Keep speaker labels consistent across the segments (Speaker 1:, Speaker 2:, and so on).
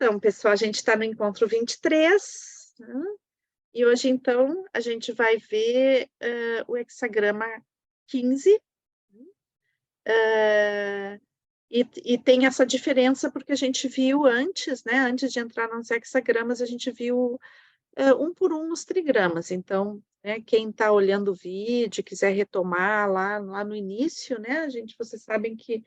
Speaker 1: Então, pessoal, a gente está no encontro 23, né? E hoje, então, a gente vai ver o hexagrama 15. E tem essa diferença porque a gente viu antes, né? Antes de entrar nos hexagramas, a gente viu um por um os trigramas. Então, né, quem está olhando o vídeo, quiser retomar lá no início, né? Vocês sabem que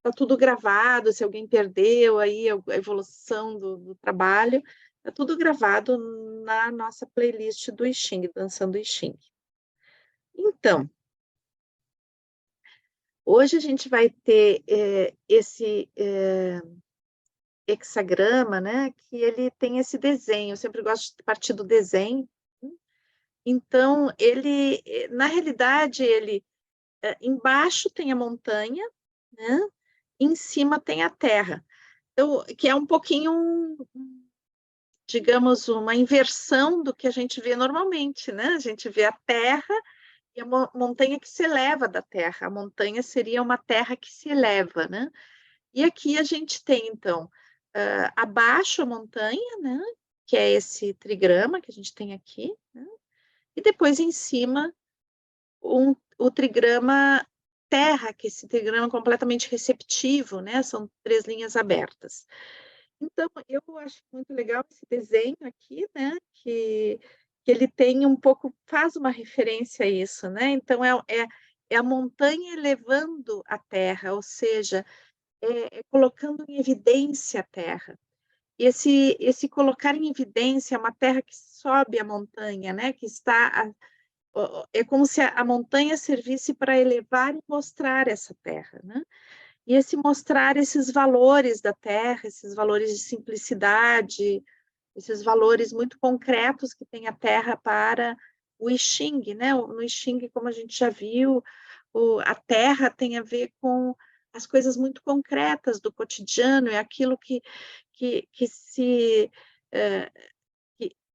Speaker 1: está tudo gravado, se alguém perdeu aí a evolução do trabalho, está tudo gravado na nossa playlist do I Ching, Dançando I Ching. Então, hoje a gente vai ter esse hexagrama, né, que ele tem esse desenho, eu sempre gosto de partir do desenho. Então, na realidade, embaixo tem a montanha, né, em cima tem a terra. Então, que é um pouquinho, digamos, uma inversão do que a gente vê normalmente, né? A gente vê a terra e a montanha que se eleva da terra. A montanha seria uma terra que se eleva, né? E aqui a gente tem, então, abaixo a montanha, né? Que é esse trigrama que a gente tem aqui, né? E depois em cima o trigrama terra, que é esse trigrama completamente receptivo, né? São 3 linhas abertas. Então, eu acho muito legal esse desenho aqui, né? Que ele tem um pouco, faz uma referência a isso, né? Então, é a montanha elevando a terra, ou seja, colocando em evidência a terra. E esse colocar em evidência é uma terra que sobe a montanha, né? Que está é como se a montanha servisse para elevar e mostrar essa terra, né? E esse mostrar esses valores da terra, esses valores de simplicidade, esses valores muito concretos que tem a terra para o I Ching, né? No I Ching, como a gente já viu, a terra tem a ver com as coisas muito concretas do cotidiano, é aquilo que se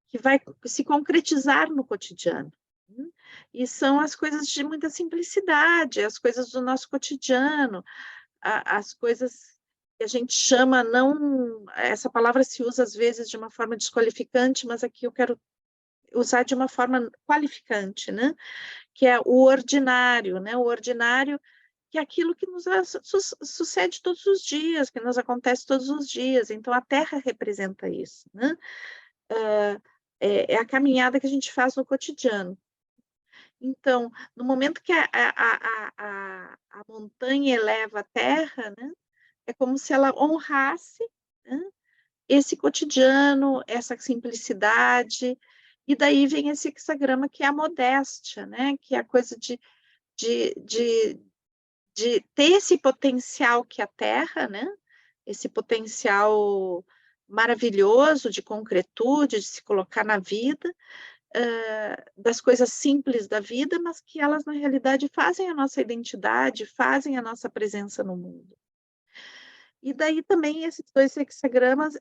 Speaker 1: que vai se concretizar no cotidiano. E são as coisas de muita simplicidade, as coisas do nosso cotidiano, as coisas que a gente chama, não, essa palavra se usa às vezes de uma forma desqualificante, mas aqui eu quero usar de uma forma qualificante, né? Que é o ordinário, né? O ordinário, que é aquilo que nos sucede todos os dias, que nos acontece todos os dias. Então, a Terra representa isso, né? É a caminhada que a gente faz no cotidiano. Então, no momento que a montanha eleva a terra, né, é como se ela honrasse, né, esse cotidiano, essa simplicidade, e daí vem esse hexagrama que é a modéstia, né, que é a coisa de, de, de ter esse potencial que a terra, né, esse potencial maravilhoso de concretude, de se colocar na vida, das coisas simples da vida, mas que elas, na realidade, fazem a nossa identidade, fazem a nossa presença no mundo. E daí também esses dois hexagramas,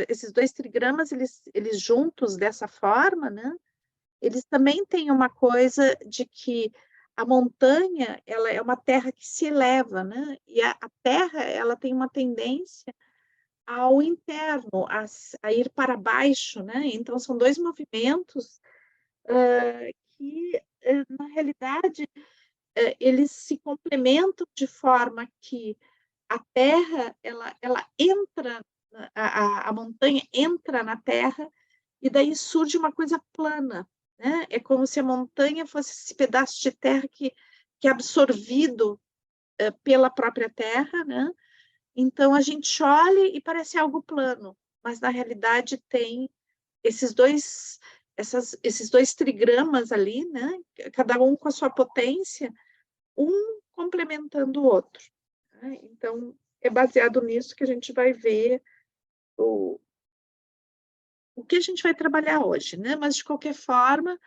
Speaker 1: esses dois trigramas, eles juntos dessa forma, né? Eles também têm uma coisa de que a montanha, ela é uma terra que se eleva, né? E a terra, ela tem uma tendência ao interno, a ir para baixo, né? Então, são dois movimentos que, na realidade, eles se complementam de forma que a terra, ela entra, a montanha entra na terra e daí surge uma coisa plana, né? É como se a montanha fosse esse pedaço de terra que é absorvido pela própria terra, né? Então, a gente olha e parece algo plano, mas na realidade tem esses dois trigramas ali, né? Cada um com a sua potência, um complementando o outro. Né? Então, é baseado nisso que a gente vai ver o que a gente vai trabalhar hoje, né? Mas, de qualquer forma,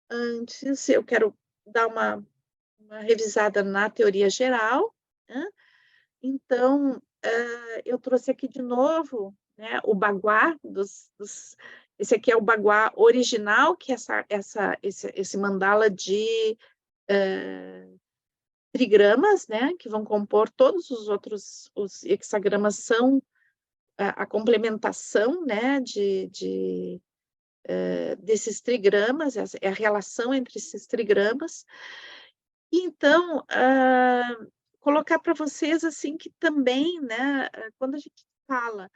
Speaker 1: antes eu quero dar uma revisada na teoria geral, né? Então, eu trouxe aqui de novo, né, o baguá esse aqui é o baguá original, que é esse mandala de trigramas, né, que vão compor todos os outros, os hexagramas são a complementação, né, desses trigramas, é a relação entre esses trigramas. Então, colocar para vocês, assim, que também, né, quando a gente fala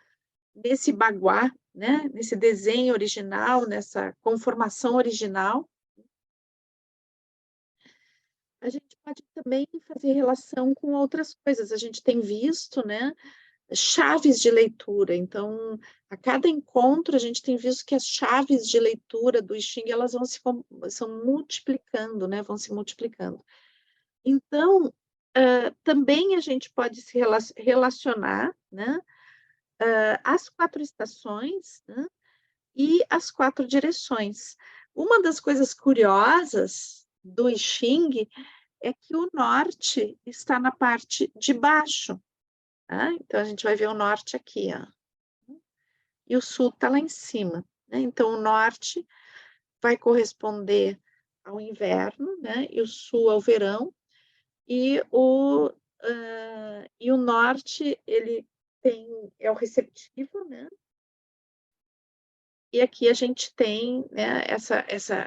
Speaker 1: nesse baguá, né, nesse desenho original, nessa conformação original, a gente pode também fazer relação com outras coisas. A gente tem visto, né, chaves de leitura. Então, a cada encontro, a gente tem visto que as chaves de leitura do I Ching, elas são multiplicando, né, vão se multiplicando. Então, também a gente pode se relacionar, né, as 4 estações, né, e as 4 direções. Uma das coisas curiosas do I Ching é que o norte está na parte de baixo, tá? Então, a gente vai ver o norte aqui, ó. E o sul está lá em cima, né? Então, o norte vai corresponder ao inverno, né? E o sul ao verão. E o norte, ele é o receptivo, né? E aqui a gente tem, né,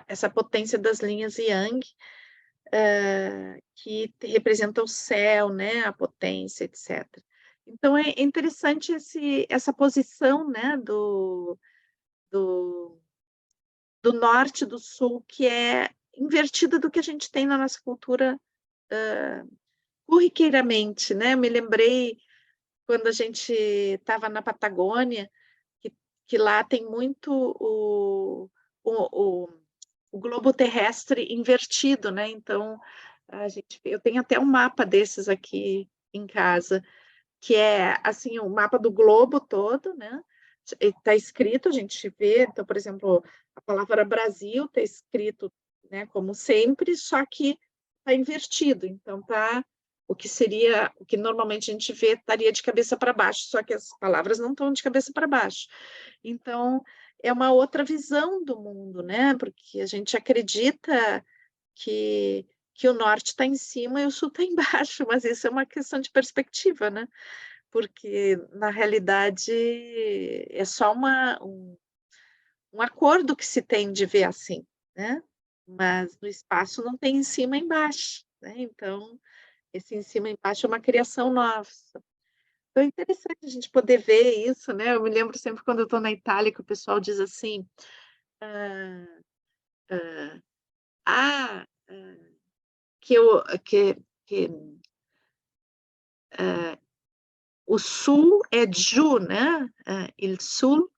Speaker 1: essa potência das linhas Yang, que representa o céu, né, a potência, etc. Então, é interessante essa posição, né, do, do norte e do sul, que é invertida do que a gente tem na nossa cultura corriqueiramente, né? Me lembrei quando a gente estava na Patagônia, que lá tem muito o, o globo terrestre invertido, né? Então, eu tenho até um mapa desses aqui em casa, que é assim o mapa do globo todo, né? Está escrito, a gente vê, então, por exemplo, a palavra Brasil está escrito, né, como sempre, só que está invertido. Então, o que normalmente a gente vê estaria de cabeça para baixo, só que as palavras não estão de cabeça para baixo. Então, é uma outra visão do mundo, né? Porque a gente acredita que, que o norte está em cima e o sul está embaixo, mas isso é uma questão de perspectiva, né? Porque, na realidade, é só um acordo que se tem de ver assim, né? Mas no espaço não tem em cima e embaixo, né? Então, esse em cima e embaixo é uma criação nossa. Então, é interessante a gente poder ver isso, né? Eu me lembro sempre quando eu estou na Itália que o pessoal diz assim, ah, ah, ah, que, eu, que o sul é Giù, né? Il sud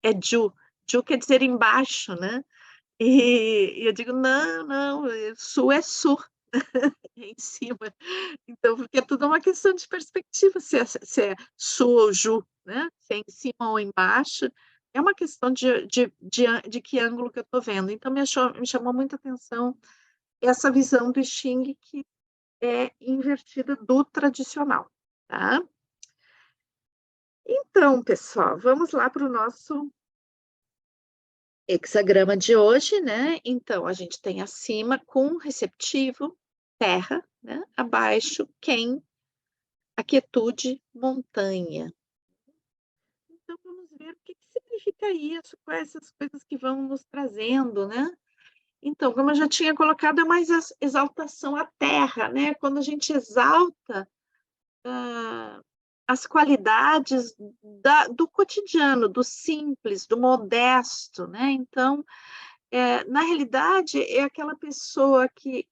Speaker 1: é Giù. Giù quer dizer embaixo, né? E eu digo, não, não, sul é sul, é em cima. Então, porque é tudo uma questão de perspectiva, se é sul ou Ju, né? Se é em cima ou embaixo, é uma questão de que ângulo que eu estou vendo. Então, me chamou muita atenção essa visão do Xing que é invertida do tradicional, tá? Então, pessoal, vamos lá para o nosso hexagrama de hoje, né? Então, a gente tem acima com receptivo, terra, né? Abaixo, quem, a quietude, montanha. Então, vamos ver o que significa isso, quais essas coisas que vão nos trazendo, né? Então, como eu já tinha colocado, é mais exaltação à terra, né? Quando a gente exalta as qualidades do cotidiano, do simples, do modesto, né? Então, na realidade, é aquela pessoa que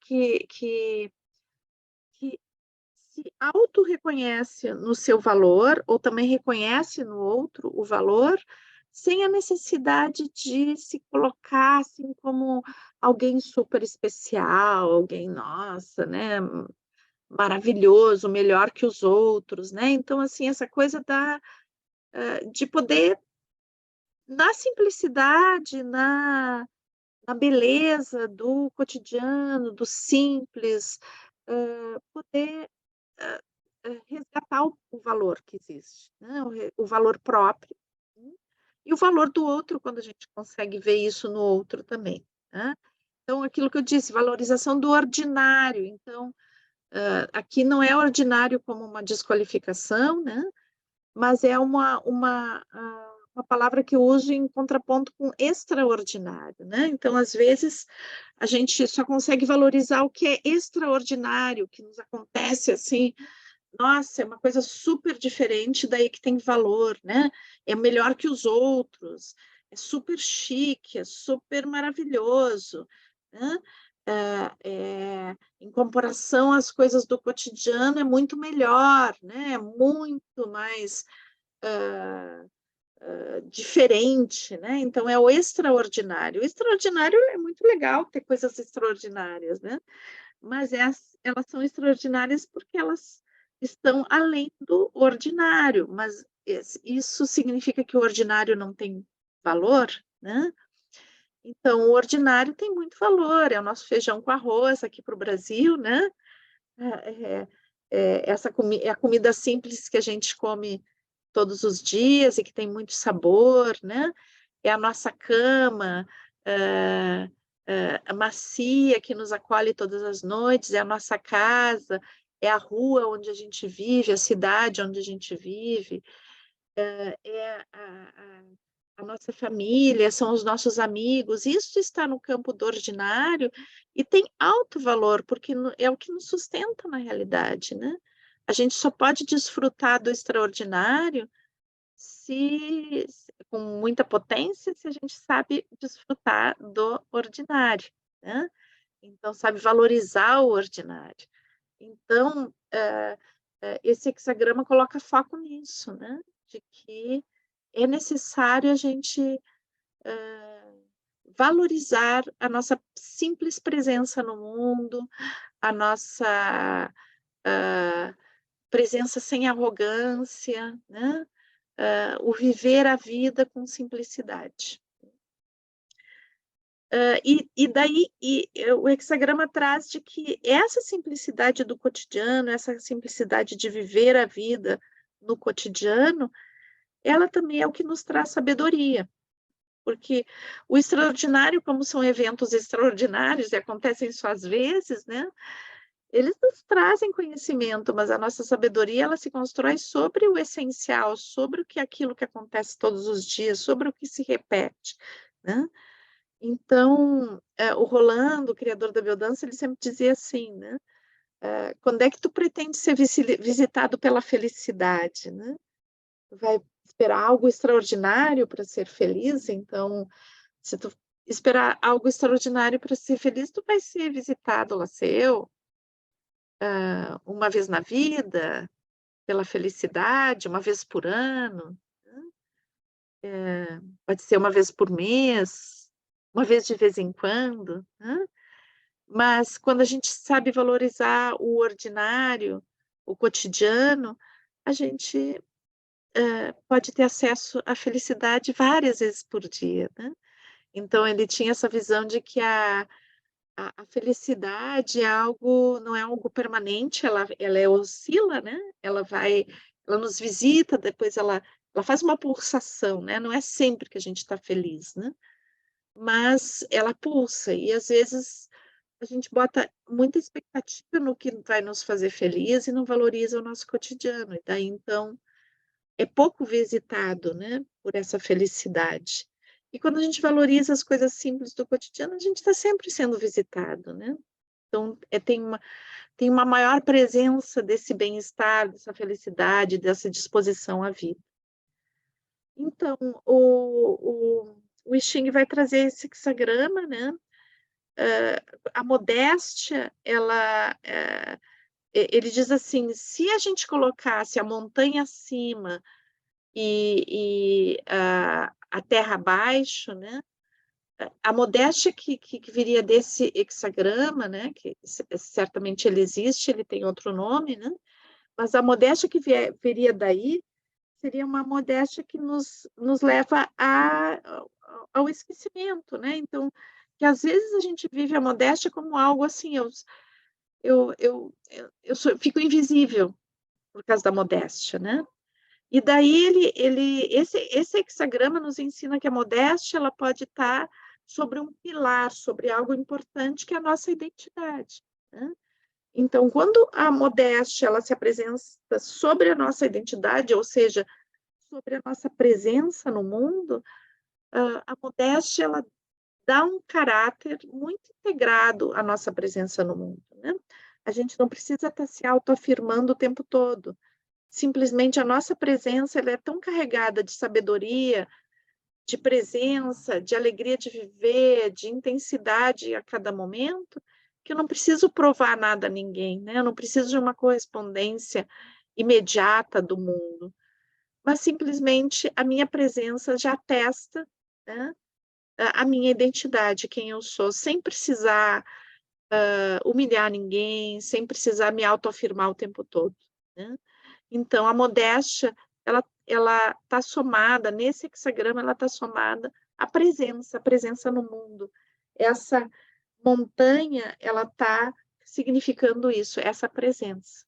Speaker 1: se auto-reconhece no seu valor, ou também reconhece no outro o valor, sem a necessidade de se colocar assim como alguém super especial, alguém, nossa, né, maravilhoso, melhor que os outros, né? Então, assim, essa coisa de poder, na simplicidade, na beleza do cotidiano, do simples, poder resgatar o valor que existe, né? O valor próprio, né? E o valor do outro, quando a gente consegue ver isso no outro também, né? Então, aquilo que eu disse, valorização do ordinário. Então, aqui não é ordinário como uma desqualificação, né? mas é uma palavra que eu uso em contraponto com extraordinário, né? Então, às vezes, a gente só consegue valorizar o que é extraordinário, que nos acontece assim, nossa, é uma coisa super diferente, daí que tem valor, né? É melhor que os outros, é super chique, é super maravilhoso, né? Em comparação às coisas do cotidiano, é muito melhor, né? É muito mais diferente, né? Então, é o extraordinário. O extraordinário é muito legal ter coisas extraordinárias, né? Mas elas são extraordinárias porque elas estão além do ordinário, mas isso significa que o ordinário não tem valor, né? Então, o ordinário tem muito valor, é o nosso feijão com arroz aqui para o Brasil, né? É, é a comida simples que a gente come todos os dias e que tem muito sabor, né? É a nossa cama, a macia que nos acolhe todas as noites, é a nossa casa, é a rua onde a gente vive, a cidade onde a gente vive, é a nossa família, são os nossos amigos. Isso está no campo do ordinário e tem alto valor, porque é o que nos sustenta na realidade, né? A gente só pode desfrutar do extraordinário com muita potência, se a gente sabe desfrutar do ordinário, né? Então, sabe valorizar o ordinário. Então, esse hexagrama coloca foco nisso, né? De que é necessário a gente valorizar a nossa simples presença no mundo, a nossa presença sem arrogância, né? O viver a vida com simplicidade. O hexagrama traz de que essa simplicidade do cotidiano, essa simplicidade de viver a vida no cotidiano, ela também é o que nos traz sabedoria, porque o extraordinário, como são eventos extraordinários e acontecem só às vezes, né? Eles nos trazem conhecimento, mas a nossa sabedoria ela se constrói sobre o essencial, sobre aquilo que acontece todos os dias, sobre o que se repete, né? Então, o Rolando, o criador da biodança, ele sempre dizia assim, né? Quando é que tu pretende ser visitado pela felicidade, né? Tu vai esperar algo extraordinário para ser feliz? Então, se tu esperar algo extraordinário para ser feliz, tu vai ser visitado, lá ser eu, uma vez na vida, pela felicidade, uma vez por ano, pode ser uma vez por mês, uma vez em quando, né? Mas quando a gente sabe valorizar o ordinário, o cotidiano, a gente pode ter acesso à felicidade várias vezes por dia, né? Então ele tinha essa visão de que a felicidade é algo, não é algo permanente, ela oscila, né? Ela nos visita, depois ela faz uma pulsação, né? Não é sempre que a gente está feliz, né? Mas ela pulsa, e às vezes a gente bota muita expectativa no que vai nos fazer feliz e não valoriza o nosso cotidiano, e daí então é pouco visitado, né, por essa felicidade. E quando a gente valoriza as coisas simples do cotidiano, a gente está sempre sendo visitado, né? Então, tem uma maior presença desse bem-estar, dessa felicidade, dessa disposição à vida. Então, o I Ching vai trazer esse hexagrama, né? A modéstia, ele diz assim, se a gente colocasse a montanha acima e a terra abaixo, né? A modéstia que viria desse hexagrama, né? Que certamente ele existe, ele tem outro nome, né? Mas a modéstia que viria daí seria uma modéstia que nos leva ao esquecimento, né? Então, que às vezes a gente vive a modéstia como algo assim, fico invisível por causa da modéstia, né? E daí esse hexagrama nos ensina que a modéstia ela pode estar sobre um pilar, sobre algo importante que é a nossa identidade, né? Então, quando a modéstia ela se apresenta sobre a nossa identidade, ou seja, sobre a nossa presença no mundo, a modéstia ela dá um caráter muito integrado à nossa presença no mundo, né. A gente não precisa estar se autoafirmando o tempo todo, simplesmente a nossa presença ela é tão carregada de sabedoria, de presença, de alegria de viver, de intensidade a cada momento, que eu não preciso provar nada a ninguém, né, eu não preciso de uma correspondência imediata do mundo, mas simplesmente a minha presença já atesta, né, a minha identidade, quem eu sou, sem precisar, humilhar ninguém, sem precisar me autoafirmar o tempo todo, né. Então a modéstia, ela está somada, nesse hexagrama, ela está somada à presença, a presença no mundo. Essa montanha, ela está significando isso, essa presença.